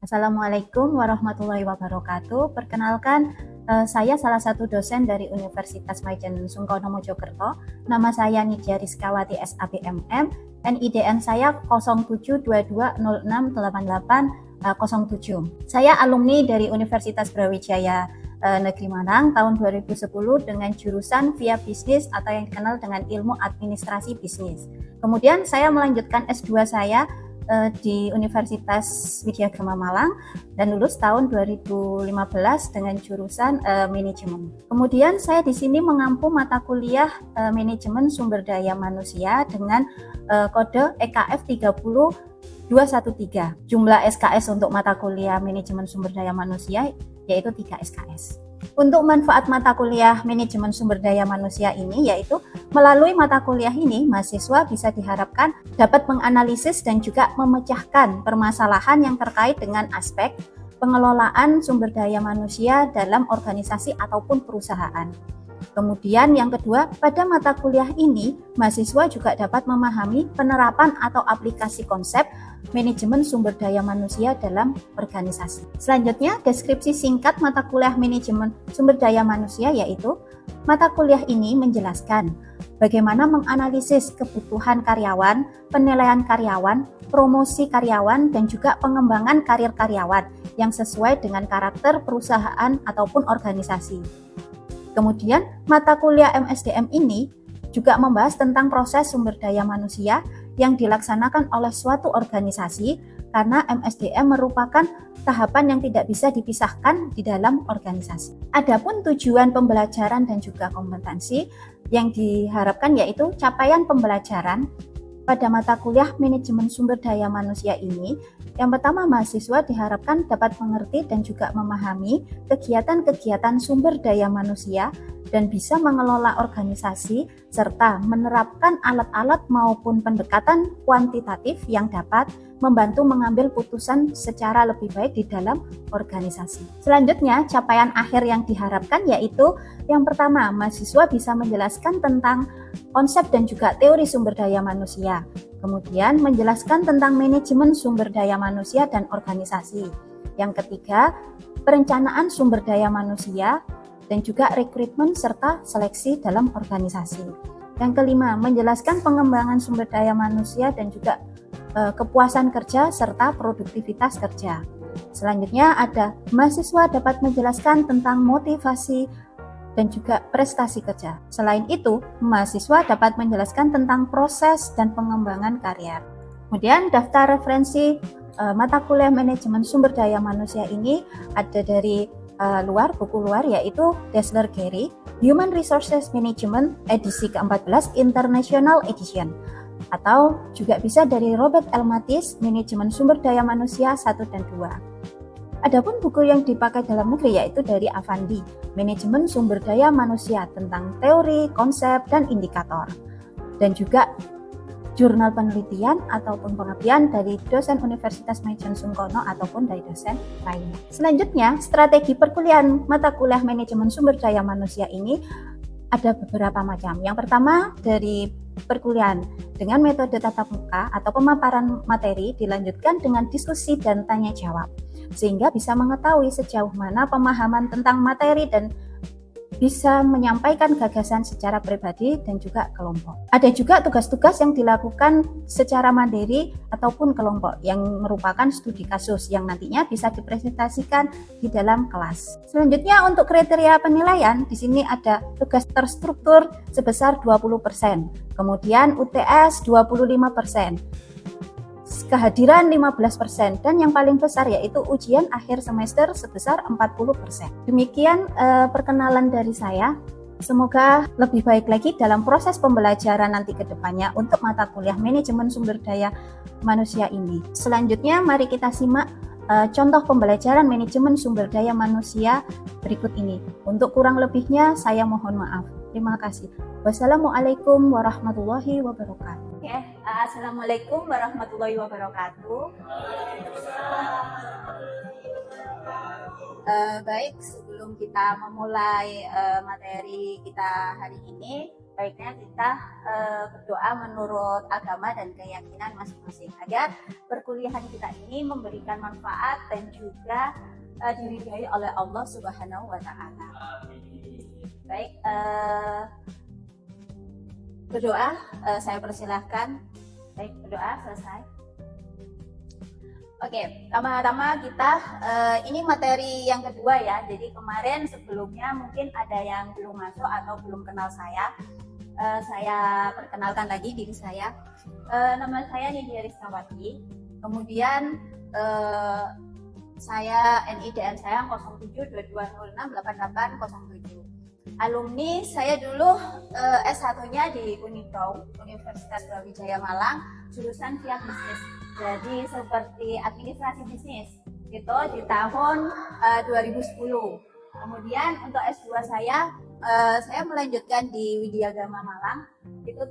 Assalamualaikum warahmatullahi wabarakatuh. Perkenalkan, saya salah satu dosen dari Universitas Majen Sungkono Mojokerto. Nama saya Nidya Rizkawati SABMM. NIDN saya 0722068807. Saya alumni dari Universitas Brawijaya Negeri Malang tahun 2010 dengan jurusan via bisnis atau yang dikenal dengan ilmu administrasi bisnis. Kemudian saya melanjutkan S2 saya di Universitas Widyagama Malang dan lulus tahun 2015 dengan jurusan manajemen. Kemudian saya di sini mengampu mata kuliah manajemen sumber daya manusia dengan kode EKF 30213. Jumlah SKS untuk mata kuliah manajemen sumber daya manusia yaitu 3 SKS. Untuk manfaat mata kuliah manajemen sumber daya manusia ini yaitu melalui mata kuliah ini mahasiswa bisa diharapkan dapat menganalisis dan juga memecahkan permasalahan yang terkait dengan aspek pengelolaan sumber daya manusia dalam organisasi ataupun perusahaan. Kemudian yang kedua, pada mata kuliah ini, mahasiswa juga dapat memahami penerapan atau aplikasi konsep manajemen sumber daya manusia dalam organisasi. Selanjutnya, deskripsi singkat mata kuliah manajemen sumber daya manusia yaitu, mata kuliah ini menjelaskan bagaimana menganalisis kebutuhan karyawan, penilaian karyawan, promosi karyawan, dan juga pengembangan karir karyawan yang sesuai dengan karakter perusahaan ataupun organisasi. Kemudian, mata kuliah MSDM ini juga membahas tentang proses sumber daya manusia yang dilaksanakan oleh suatu organisasi karena MSDM merupakan tahapan yang tidak bisa dipisahkan di dalam organisasi. Adapun tujuan pembelajaran dan juga kompetensi yang diharapkan yaitu capaian pembelajaran pada mata kuliah manajemen sumber daya manusia ini. Yang pertama, mahasiswa diharapkan dapat mengerti dan juga memahami kegiatan-kegiatan sumber daya manusia dan bisa mengelola organisasi serta menerapkan alat-alat maupun pendekatan kuantitatif yang dapat membantu mengambil putusan secara lebih baik di dalam organisasi. Selanjutnya, capaian akhir yang diharapkan yaitu yang pertama, mahasiswa bisa menjelaskan tentang konsep dan juga teori sumber daya manusia. Kemudian menjelaskan tentang manajemen sumber daya manusia dan organisasi. Yang ketiga, perencanaan sumber daya manusia dan juga rekrutmen serta seleksi dalam organisasi. Yang kelima, menjelaskan pengembangan sumber daya manusia dan juga kepuasan kerja serta produktivitas kerja. Selanjutnya ada mahasiswa dapat menjelaskan tentang motivasi dan juga prestasi kerja. Selain itu, mahasiswa dapat menjelaskan tentang proses dan pengembangan karier. Kemudian daftar referensi mata kuliah manajemen sumber daya manusia ini ada dari buku luar yaitu Dessler Gary, Human Resources Management edisi ke-14 International Edition. Atau juga bisa dari Robert L. Mathis, Manajemen Sumber Daya Manusia 1 dan 2. Adapun buku yang dipakai dalam negeri yaitu dari Avandi, Manajemen Sumber Daya Manusia tentang teori, konsep, dan indikator. Dan juga jurnal penelitian ataupun pengabdian dari dosen Universitas Majen Sungkono ataupun dari dosen lainnya. Selanjutnya, strategi perkuliahan mata kuliah Manajemen Sumber Daya Manusia ini ada beberapa macam. Yang pertama dari perkuliahan dengan metode tatap muka atau pemaparan materi dilanjutkan dengan diskusi dan tanya jawab, sehingga bisa mengetahui sejauh mana pemahaman tentang materi dan bisa menyampaikan gagasan secara pribadi dan juga kelompok. Ada juga tugas-tugas yang dilakukan secara mandiri ataupun kelompok yang merupakan studi kasus yang nantinya bisa dipresentasikan di dalam kelas. Selanjutnya untuk kriteria penilaian, di sini ada tugas terstruktur sebesar 20%, kemudian UTS 25%. Kehadiran 15% dan yang paling besar yaitu ujian akhir semester sebesar 40%. Demikian perkenalan dari saya. Semoga lebih baik lagi dalam proses pembelajaran nanti ke depannya untuk mata kuliah manajemen sumber daya manusia ini. Selanjutnya mari kita simak contoh pembelajaran manajemen sumber daya manusia berikut ini. Untuk kurang lebihnya saya mohon maaf. Terima kasih. Wassalamualaikum warahmatullahi wabarakatuh. Assalamualaikum warahmatullahi wabarakatuh. Baik, sebelum kita memulai materi kita hari ini, baiknya kita berdoa menurut agama dan keyakinan masing-masing agar perkuliahan kita ini memberikan manfaat dan juga diridhai oleh Allah Subhanahu wa Ta'ala. Baik, berdoa, saya persilahkan. Baik, berdoa selesai. Oke, pertama-tama kita ini materi yang kedua ya. Jadi kemarin sebelumnya mungkin ada yang belum masuk atau belum kenal saya. Saya perkenalkan lagi diri saya. Nama saya Nidia Rizkawati. Kemudian saya NIDN saya 0722068807. Alumni saya dulu S1-nya di Unipro, Universitas Brawijaya Malang, jurusan via bisnis. Jadi seperti administrasi bisnis itu di tahun 2010. Kemudian untuk S2 saya melanjutkan di Widyagama Malang itu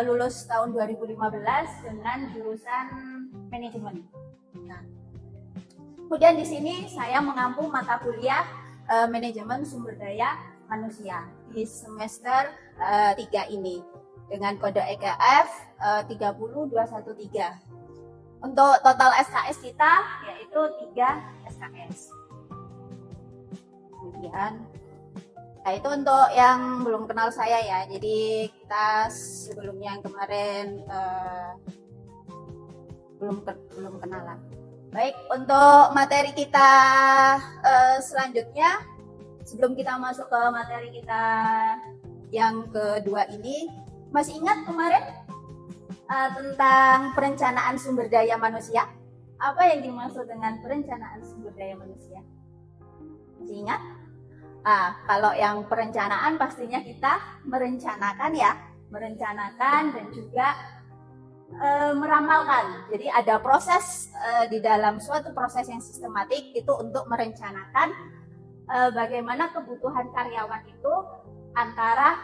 lulus tahun 2015 dengan jurusan manajemen. Nah, kemudian di sini saya mengampu mata kuliah manajemen sumber daya manusia di semester 3 ini dengan kode EKF 30213. Untuk total SKS kita yaitu 3 SKS. Kemudian itu untuk yang belum kenal saya ya. Jadi kita sebelumnya yang kemarin belum kenalan. Baik, untuk materi kita selanjutnya, sebelum kita masuk ke materi kita yang kedua ini, masih ingat kemarin tentang perencanaan sumber daya manusia? Apa yang dimaksud dengan perencanaan sumber daya manusia? Masih ingat? Kalau yang perencanaan pastinya kita merencanakan ya, merencanakan dan juga meramalkan. Jadi ada proses di dalam suatu proses yang sistematik itu untuk merencanakan bagaimana kebutuhan karyawan itu antara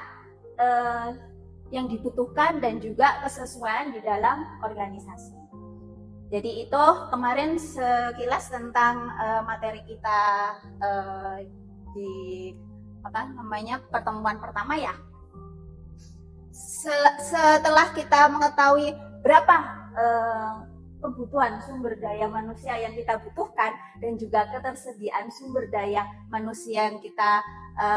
yang dibutuhkan dan juga kesesuaian di dalam organisasi. Jadi itu kemarin sekilas tentang materi kita di pertemuan pertama ya. Setelah kita mengetahui berapa kebutuhan sumber daya manusia yang kita butuhkan dan juga ketersediaan sumber daya manusia yang kita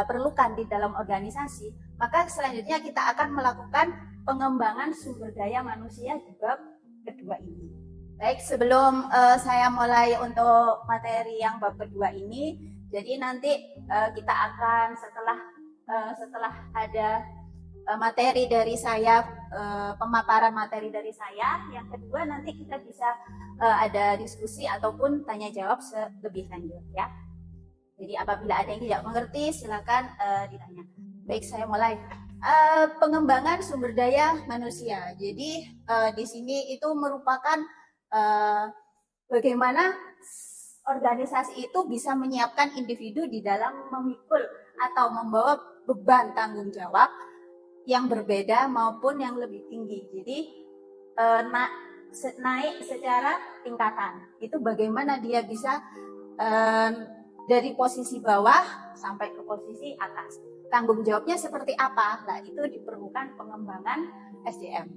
perlukan di dalam organisasi, maka selanjutnya kita akan melakukan pengembangan sumber daya manusia di bab kedua ini. Baik, sebelum saya mulai untuk materi yang bab kedua ini, jadi nanti kita akan setelah ada materi dari saya, pemaparan materi dari saya, yang kedua nanti kita bisa ada diskusi ataupun tanya jawab lebih lanjut ya. Jadi apabila ada yang tidak mengerti silakan ditanya. Baik, saya mulai. Pengembangan sumber daya manusia. Jadi di sini itu merupakan bagaimana organisasi itu bisa menyiapkan individu di dalam memikul atau membawa beban tanggung jawab yang berbeda maupun yang lebih tinggi. Jadi naik secara tingkatan. Itu bagaimana dia bisa dari posisi bawah sampai ke posisi atas. Tanggung jawabnya seperti apa? Nah, itu diperlukan pengembangan SDM.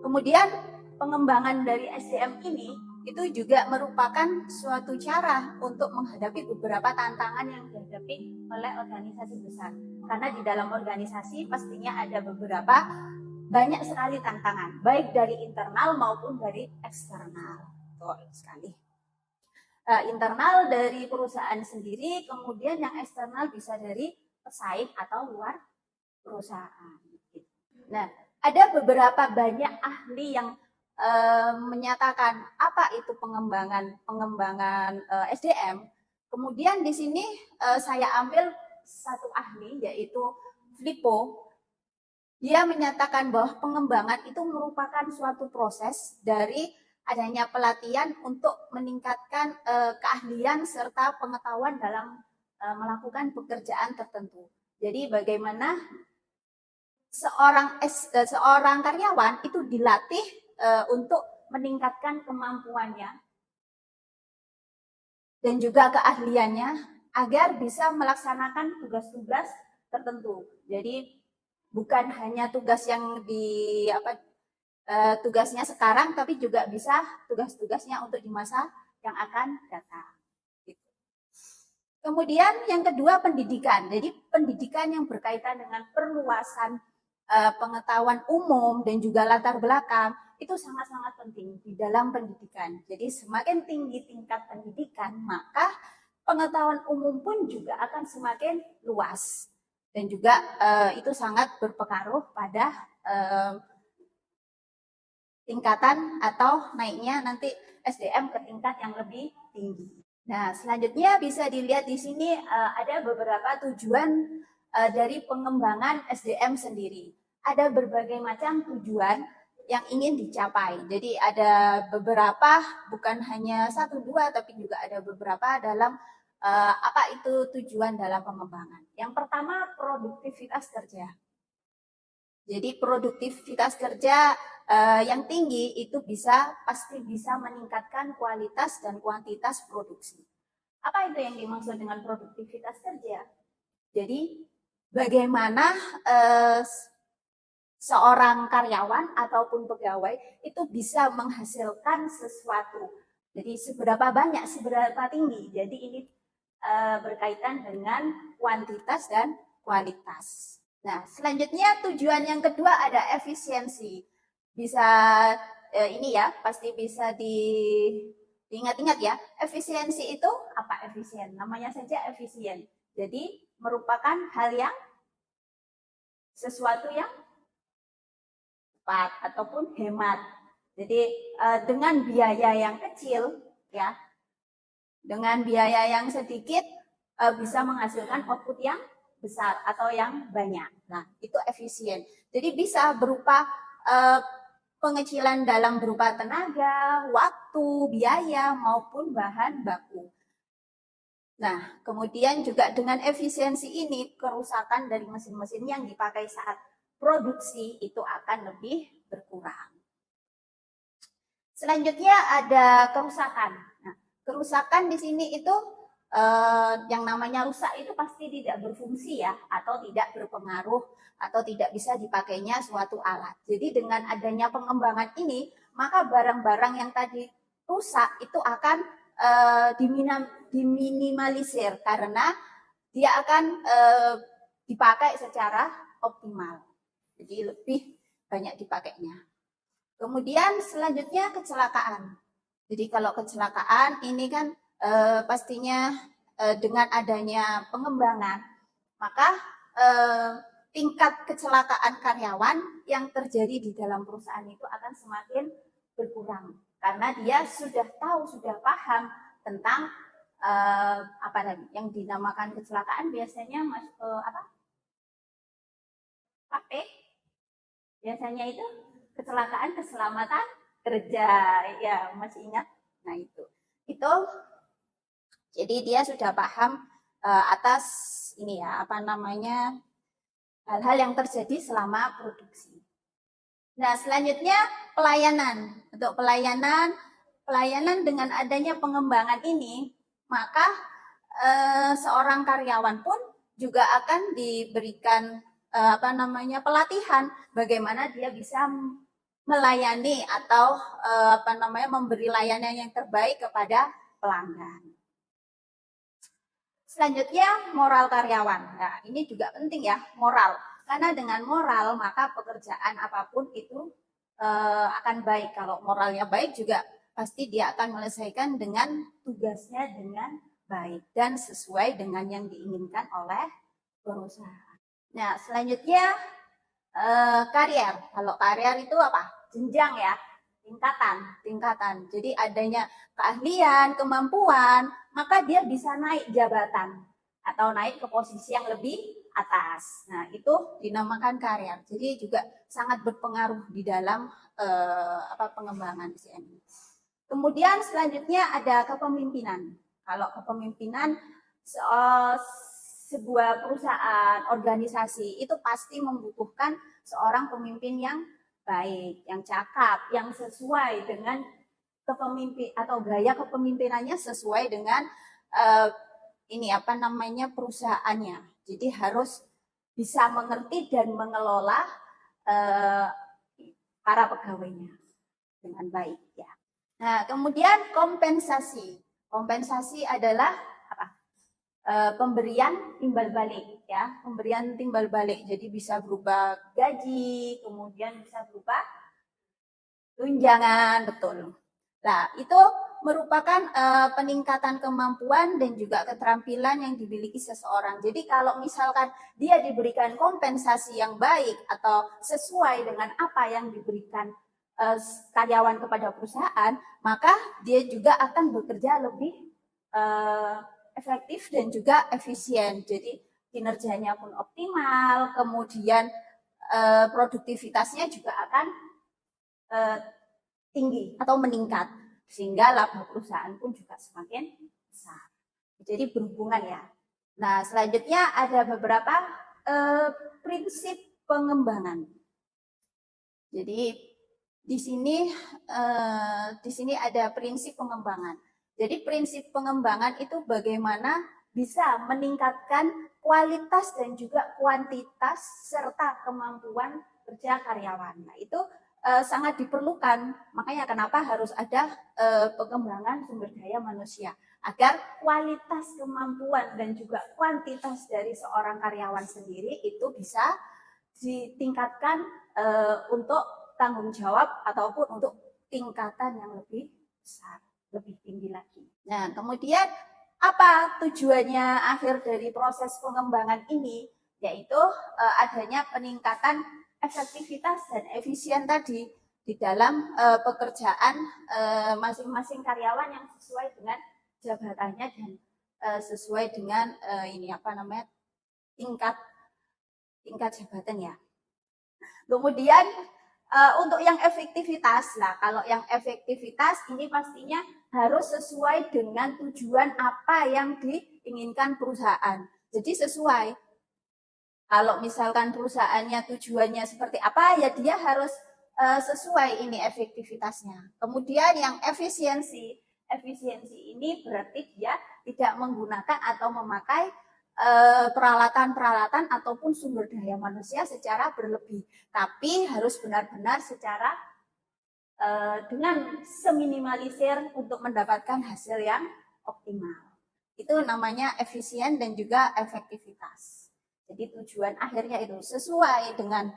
Kemudian pengembangan dari SDM ini itu juga merupakan suatu cara untuk menghadapi beberapa tantangan yang dihadapi oleh organisasi besar. Karena di dalam organisasi pastinya ada banyak sekali tantangan, baik dari internal maupun dari eksternal. Betul sekali. Internal dari perusahaan sendiri, kemudian yang eksternal bisa dari pesaing atau luar perusahaan. Nah, ada beberapa banyak ahli yang menyatakan apa itu pengembangan SDM. Kemudian di sini saya ambil satu ahli yaitu Filippo. Dia menyatakan bahwa pengembangan itu merupakan suatu proses dari adanya pelatihan untuk meningkatkan keahlian serta pengetahuan dalam melakukan pekerjaan tertentu. Jadi bagaimana seorang karyawan itu dilatih untuk meningkatkan kemampuannya dan juga keahliannya agar bisa melaksanakan tugas-tugas tertentu. Jadi bukan hanya tugas yang tugasnya sekarang, tapi juga bisa tugas-tugasnya untuk di masa yang akan datang. Gitu. Kemudian yang kedua pendidikan. Jadi pendidikan yang berkaitan dengan perluasan pengetahuan umum dan juga latar belakang itu sangat-sangat penting di dalam pendidikan. Jadi semakin tinggi tingkat pendidikan, maka pengetahuan umum pun juga akan semakin luas. Dan juga itu sangat berpengaruh pada tingkatan atau naiknya nanti SDM ke tingkat yang lebih tinggi. Nah, selanjutnya bisa dilihat di sini ada beberapa tujuan dari pengembangan SDM sendiri. Ada berbagai macam tujuan yang ingin dicapai. Jadi ada beberapa, bukan hanya satu dua, tapi juga ada beberapa dalam apa itu tujuan dalam pengembangan. Yang pertama, produktivitas kerja. Jadi produktivitas kerja yang tinggi itu pasti bisa meningkatkan kualitas dan kuantitas produksi. Apa itu yang dimaksud dengan produktivitas kerja? Jadi bagaimana seorang karyawan ataupun pegawai itu bisa menghasilkan sesuatu. Jadi seberapa banyak, seberapa tinggi. Jadi ini berkaitan dengan kuantitas dan kualitas. Nah, selanjutnya tujuan yang kedua ada efisiensi. Bisa ini ya, pasti bisa diingat-ingat ya. Efisiensi itu apa efisien? Namanya saja efisien. Jadi merupakan hal yang sesuatu yang cepat ataupun hemat. Jadi dengan biaya yang kecil ya, dengan biaya yang sedikit bisa menghasilkan output yang besar atau yang banyak. Nah, itu efisien. Jadi bisa berupa pengecilan dalam berupa tenaga, waktu, biaya, maupun bahan baku. Nah, kemudian juga dengan efisiensi ini, kerusakan dari mesin-mesin yang dipakai saat produksi itu akan lebih berkurang. Selanjutnya ada kerusakan. Nah, kerusakan di sini itu yang namanya rusak itu pasti tidak berfungsi ya, atau tidak berpengaruh, atau tidak bisa dipakainya suatu alat. Jadi dengan adanya pengembangan ini, maka barang-barang yang tadi rusak itu akan diminimalisir karena dia akan dipakai secara optimal. Jadi lebih banyak dipakainya. Kemudian selanjutnya kecelakaan. Jadi kalau kecelakaan ini kan pastinya dengan adanya pengembangan, maka tingkat kecelakaan karyawan yang terjadi di dalam perusahaan itu akan semakin berkurang karena dia sudah tahu, sudah paham tentang apa tadi yang dinamakan kecelakaan biasanya KP biasanya itu kecelakaan keselamatan kerja ya, masih ingat? Nah itu jadi dia sudah paham atas ini ya, apa namanya, hal-hal yang terjadi selama produksi. Nah, selanjutnya pelayanan. Untuk pelayanan dengan adanya pengembangan ini, maka seorang karyawan pun juga akan diberikan pelatihan bagaimana dia bisa melayani atau memberi layanan yang terbaik kepada pelanggan. Selanjutnya moral karyawan. Nah, ini juga penting ya, moral. Karena dengan moral maka pekerjaan apapun itu akan baik. Kalau moralnya baik juga pasti dia akan menyelesaikan dengan tugasnya dengan baik dan sesuai dengan yang diinginkan oleh perusahaan. Nah, selanjutnya karier. Kalau karier itu apa? Jenjang ya, tingkatan. Jadi adanya keahlian, kemampuan, maka dia bisa naik jabatan atau naik ke posisi yang lebih atas. Nah, itu dinamakan karier. Jadi juga sangat berpengaruh di dalam pengembangan CMI. Kemudian selanjutnya ada kepemimpinan. Kalau kepemimpinan sebuah perusahaan, organisasi itu pasti membutuhkan seorang pemimpin yang baik, yang cakap, yang sesuai dengan kepemimpin atau gaya kepemimpinannya sesuai dengan perusahaannya. Jadi harus bisa mengerti dan mengelola para pegawainya dengan baik ya. Nah, kemudian kompensasi. Kompensasi adalah apa? Pemberian timbal balik ya, pemberian timbal balik. Jadi bisa berupa gaji, kemudian bisa berupa tunjangan, betul. Nah, itu merupakan peningkatan kemampuan dan juga keterampilan yang dimiliki seseorang. Jadi kalau misalkan dia diberikan kompensasi yang baik atau sesuai dengan apa yang diberikan karyawan kepada perusahaan, maka dia juga akan bekerja lebih efektif dan juga efisien. Jadi kinerjanya pun optimal, kemudian produktivitasnya juga akan tinggi atau meningkat, sehingga laba perusahaan pun juga semakin besar. Jadi berhubungan ya. Nah, selanjutnya ada beberapa prinsip pengembangan. Jadi di sini ada prinsip pengembangan. Jadi prinsip pengembangan itu bagaimana bisa meningkatkan kualitas dan juga kuantitas serta kemampuan kerja karyawan. Nah, itu sangat diperlukan. Makanya kenapa harus ada pengembangan sumber daya manusia agar kualitas kemampuan dan juga kuantitas dari seorang karyawan sendiri itu bisa ditingkatkan untuk tanggung jawab ataupun untuk tingkatan yang lebih besar, lebih tinggi lagi. Nah, kemudian apa tujuannya akhir dari proses pengembangan ini? Yaitu adanya peningkatan efektivitas dan efisien tadi di dalam pekerjaan masing-masing karyawan yang sesuai dengan jabatannya dan sesuai dengan tingkat jabatan ya. Kemudian untuk yang efektivitas, nah kalau yang efektivitas ini pastinya harus sesuai dengan tujuan apa yang diinginkan perusahaan. Jadi sesuai. Kalau misalkan perusahaannya tujuannya seperti apa, ya dia harus sesuai ini efektivitasnya. Kemudian yang efisiensi ini berarti dia tidak menggunakan atau memakai peralatan-peralatan ataupun sumber daya manusia secara berlebih, tapi harus benar-benar secara dengan seminimalisir untuk mendapatkan hasil yang optimal. Itu namanya efisien dan juga efektivitas. Jadi tujuan akhirnya itu sesuai dengan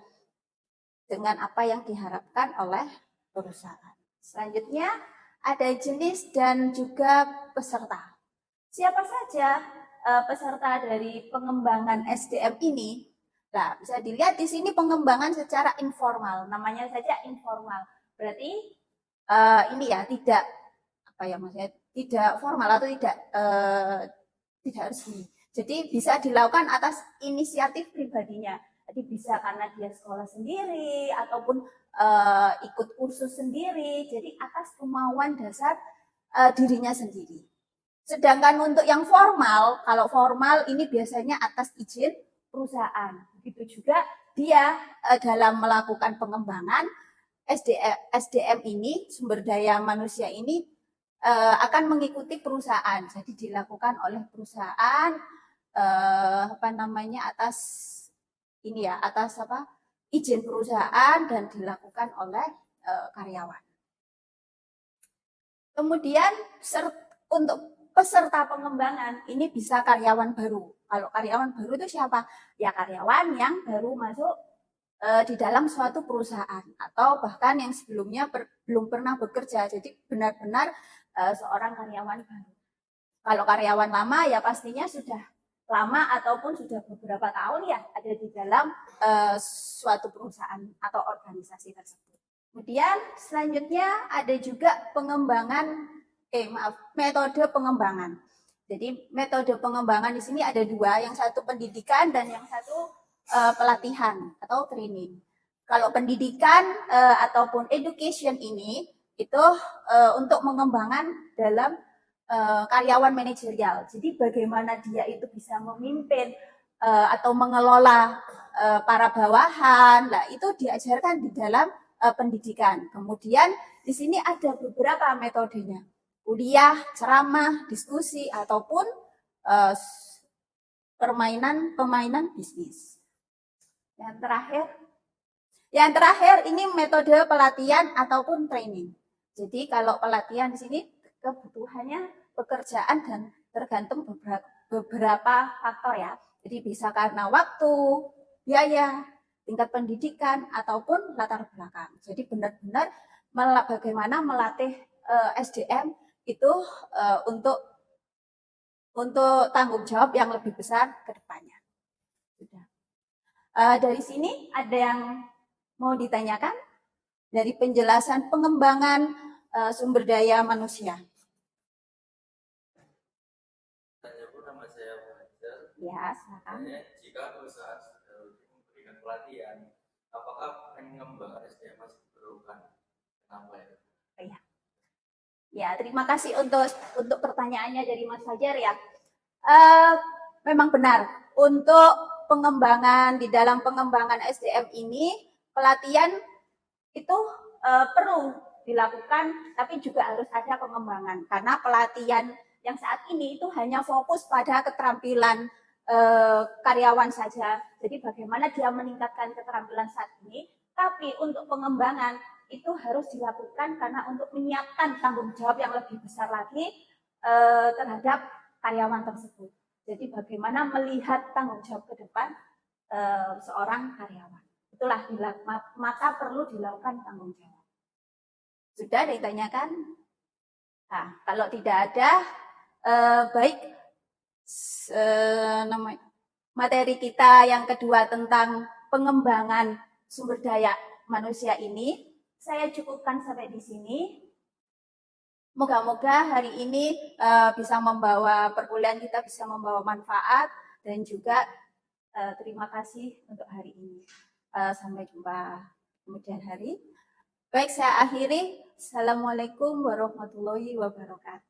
apa yang diharapkan oleh perusahaan. Selanjutnya ada jenis dan juga peserta. Siapa saja peserta dari pengembangan SDM ini? Nah, bisa dilihat di sini pengembangan secara informal, namanya saja informal. Berarti ini ya tidak tidak formal atau tidak resmi. Jadi bisa dilakukan atas inisiatif pribadinya. Jadi bisa karena dia sekolah sendiri ataupun ikut kursus sendiri. Jadi atas kemauan dasar dirinya sendiri. Sedangkan untuk yang formal, kalau formal ini biasanya atas izin perusahaan. Begitu juga dia dalam melakukan pengembangan SDM ini, sumber daya manusia ini akan mengikuti perusahaan. Jadi dilakukan oleh perusahaan atas izin perusahaan dan dilakukan oleh karyawan. Kemudian untuk peserta pengembangan ini bisa karyawan baru. Kalau karyawan baru itu siapa? Ya karyawan yang baru masuk di dalam suatu perusahaan atau bahkan yang sebelumnya belum pernah bekerja. Jadi benar-benar seorang karyawan baru. Kalau karyawan lama ya pastinya sudah lama ataupun sudah beberapa tahun ya ada di dalam suatu perusahaan atau organisasi tersebut. Kemudian selanjutnya ada juga metode pengembangan. Jadi metode pengembangan di sini ada dua, yang satu pendidikan dan yang satu pelatihan atau training. Kalau pendidikan ataupun education ini itu untuk pengembangan dalam karyawan manajerial. Jadi bagaimana dia itu bisa memimpin atau mengelola para bawahan. Nah, itu diajarkan di dalam pendidikan. Kemudian di sini ada beberapa metodenya. Kuliah, ceramah, diskusi ataupun permainan bisnis. Yang terakhir ini metode pelatihan ataupun training. Jadi kalau pelatihan di sini kebutuhannya pekerjaan dan tergantung beberapa faktor ya. Jadi bisa karena waktu, biaya, tingkat pendidikan ataupun latar belakang. Jadi benar-benar bagaimana melatih SDM itu untuk tanggung jawab yang lebih besar ke depannya. Sudah. Dari sini ada yang mau ditanyakan dari penjelasan pengembangan sumber daya manusia. Nama saya Fajar. Ya, silakan. Jika perusahaan memberikan pelatihan, apakah pengembangan SDM masih diperlukan? Kenapa ya? Ya, terima kasih untuk pertanyaannya dari Mas Fajar ya. Memang benar untuk pengembangan di dalam pengembangan SDM ini pelatihan itu perlu dilakukan, tapi juga harus ada pengembangan karena pelatihan yang saat ini itu hanya fokus pada keterampilan karyawan saja. Jadi bagaimana dia meningkatkan keterampilan saat ini, tapi untuk pengembangan itu harus dilakukan karena untuk menyiapkan tanggung jawab yang lebih besar lagi terhadap karyawan tersebut. Jadi bagaimana melihat tanggung jawab ke depan seorang karyawan. Itulah maka perlu dilakukan tanggung jawab. Sudah ditanyakan? Nah, kalau tidak ada, baik materi kita yang kedua tentang pengembangan sumber daya manusia ini, saya cukupkan sampai di sini. Moga-moga hari ini bisa membawa perkuliahan kita bisa membawa manfaat dan juga terima kasih untuk hari ini. Sampai jumpa kemudian hari. Baik, saya akhiri. Assalamualaikum warahmatullahi wabarakatuh.